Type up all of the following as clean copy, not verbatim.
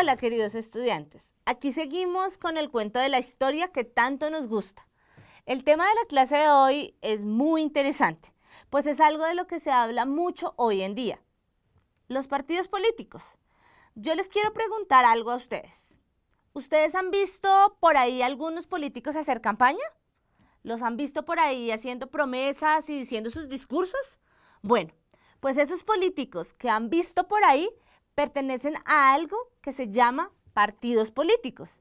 Hola, queridos estudiantes. Aquí seguimos con el cuento de la historia que tanto nos gusta. El tema de la clase de hoy es muy interesante, pues es algo de lo que se habla mucho hoy en día. Los partidos políticos. Yo les quiero preguntar algo a ustedes. ¿Ustedes han visto por ahí algunos políticos hacer campaña? ¿Los han visto por ahí haciendo promesas y diciendo sus discursos? Bueno, pues esos políticos que han visto por ahí pertenecen a algo que se llama partidos políticos.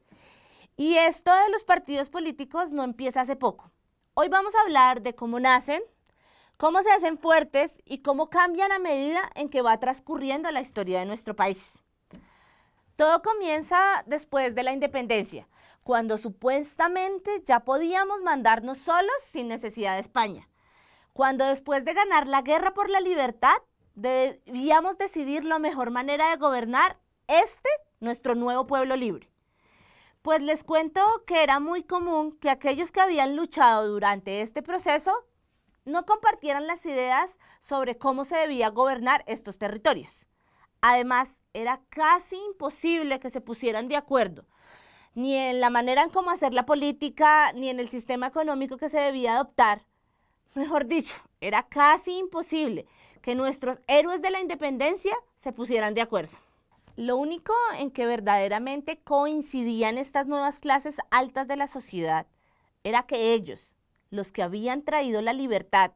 Y esto de los partidos políticos no empieza hace poco. Hoy vamos a hablar de cómo nacen, cómo se hacen fuertes y cómo cambian a medida en que va transcurriendo la historia de nuestro país. Todo comienza después de la independencia, cuando supuestamente ya podíamos mandarnos solos sin necesidad de España. Cuando después de ganar la guerra por la libertad, debíamos decidir la mejor manera de gobernar nuestro nuevo pueblo libre. Pues les cuento que era muy común que aquellos que habían luchado durante este proceso no compartieran las ideas sobre cómo se debía gobernar estos territorios. Además, era casi imposible que se pusieran de acuerdo, ni en la manera en cómo hacer la política, ni en el sistema económico que se debía adoptar. Mejor dicho, era casi imposible que nuestros héroes de la independencia se pusieran de acuerdo. Lo único en que verdaderamente coincidían estas nuevas clases altas de la sociedad era que ellos, los que habían traído la libertad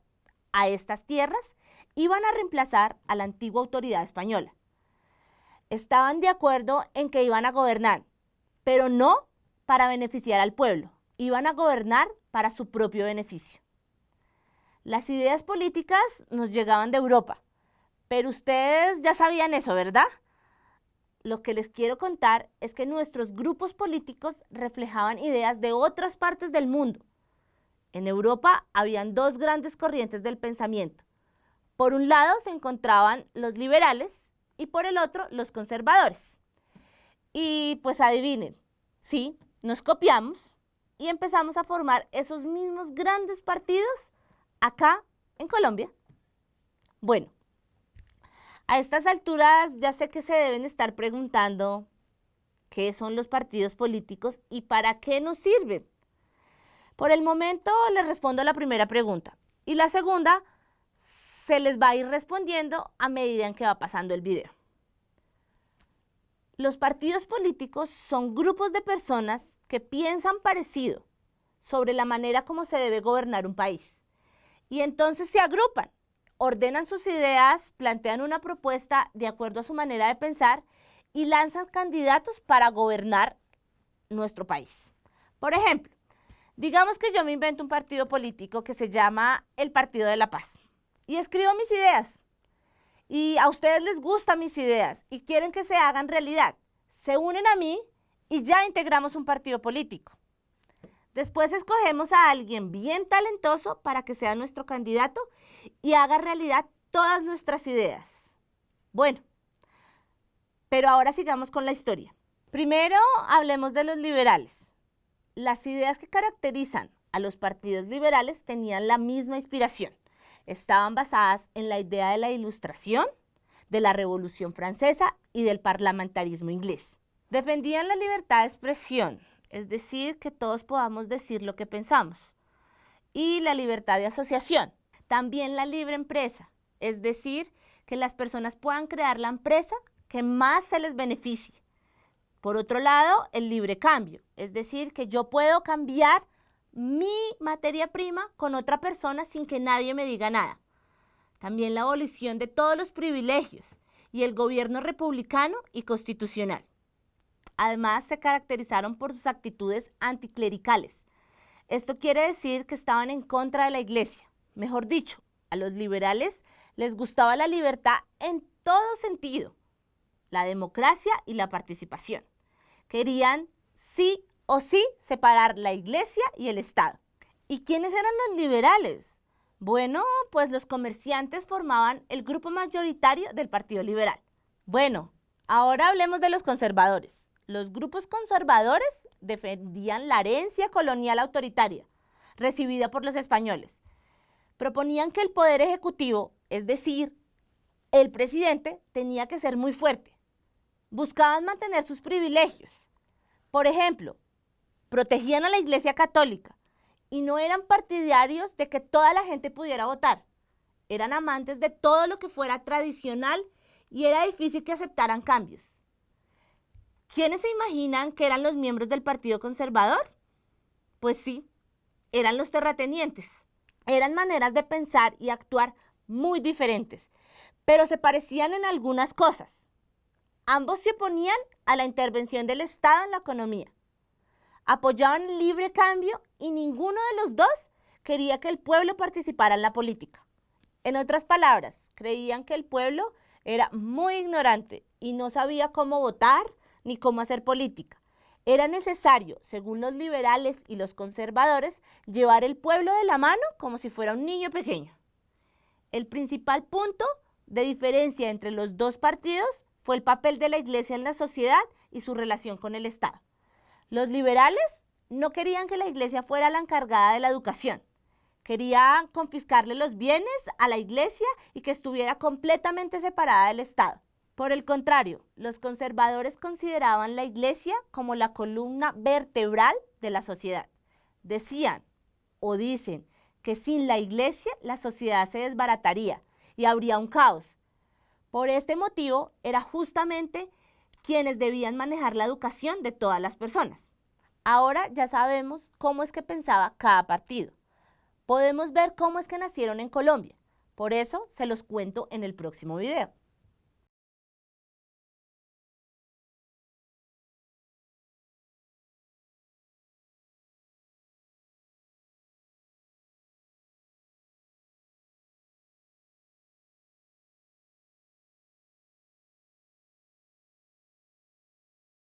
a estas tierras, iban a reemplazar a la antigua autoridad española. Estaban de acuerdo en que iban a gobernar, pero no para beneficiar al pueblo, iban a gobernar para su propio beneficio. Las ideas políticas nos llegaban de Europa, pero ustedes ya sabían eso, ¿verdad? Lo que les quiero contar es que nuestros grupos políticos reflejaban ideas de otras partes del mundo. En Europa habían dos grandes corrientes del pensamiento. Por un lado se encontraban los liberales y por el otro los conservadores. Y pues adivinen, sí, nos copiamos y empezamos a formar esos mismos grandes partidos acá en Colombia. Bueno, a estas alturas ya sé que se deben estar preguntando qué son los partidos políticos y para qué nos sirven. Por el momento les respondo a la primera pregunta y la segunda se les va a ir respondiendo a medida en que va pasando el video. Los partidos políticos son grupos de personas que piensan parecido sobre la manera como se debe gobernar un país. Y entonces se agrupan, ordenan sus ideas, plantean una propuesta de acuerdo a su manera de pensar y lanzan candidatos para gobernar nuestro país. Por ejemplo, digamos que yo me invento un partido político que se llama el Partido de la Paz y escribo mis ideas. Y a ustedes les gustan mis ideas y quieren que se hagan realidad. Se unen a mí y ya integramos un partido político. Después escogemos a alguien bien talentoso para que sea nuestro candidato y haga realidad todas nuestras ideas. Bueno, pero ahora sigamos con la historia. Primero hablemos de los liberales. Las ideas que caracterizan a los partidos liberales tenían la misma inspiración. Estaban basadas en la idea de la Ilustración, de la Revolución Francesa y del parlamentarismo inglés. Defendían la libertad de expresión, es decir, que todos podamos decir lo que pensamos, y la libertad de asociación. También la libre empresa, es decir, que las personas puedan crear la empresa que más se les beneficie. Por otro lado, el libre cambio, es decir, que yo puedo cambiar mi materia prima con otra persona sin que nadie me diga nada. También la abolición de todos los privilegios y el gobierno republicano y constitucional. Además, se caracterizaron por sus actitudes anticlericales. Esto quiere decir que estaban en contra de la iglesia. Mejor dicho, a los liberales les gustaba la libertad en todo sentido, la democracia y la participación. Querían sí o sí separar la iglesia y el Estado. ¿Y quiénes eran los liberales? Bueno, pues los comerciantes formaban el grupo mayoritario del Partido Liberal. Bueno, ahora hablemos de los conservadores. Los grupos conservadores defendían la herencia colonial autoritaria recibida por los españoles. Proponían que el poder ejecutivo, es decir, el presidente, tenía que ser muy fuerte. Buscaban mantener sus privilegios. Por ejemplo, protegían a la Iglesia Católica y no eran partidarios de que toda la gente pudiera votar. Eran amantes de todo lo que fuera tradicional y era difícil que aceptaran cambios. ¿Quiénes se imaginan que eran los miembros del Partido Conservador? Pues sí, eran los terratenientes. Eran maneras de pensar y actuar muy diferentes, pero se parecían en algunas cosas. Ambos se oponían a la intervención del Estado en la economía. Apoyaban el libre cambio y ninguno de los dos quería que el pueblo participara en la política. En otras palabras, creían que el pueblo era muy ignorante y no sabía cómo votar ni cómo hacer política. Era necesario, según los liberales y los conservadores, llevar el pueblo de la mano como si fuera un niño pequeño. El principal punto de diferencia entre los dos partidos fue el papel de la Iglesia en la sociedad y su relación con el Estado. Los liberales no querían que la Iglesia fuera la encargada de la educación. Querían confiscarle los bienes a la Iglesia y que estuviera completamente separada del Estado. Por el contrario, los conservadores consideraban la Iglesia como la columna vertebral de la sociedad. Decían o dicen que sin la Iglesia la sociedad se desbarataría y habría un caos. Por este motivo, era justamente quienes debían manejar la educación de todas las personas. Ahora ya sabemos cómo es que pensaba cada partido. Podemos ver cómo es que nacieron en Colombia. Por eso se los cuento en el próximo video.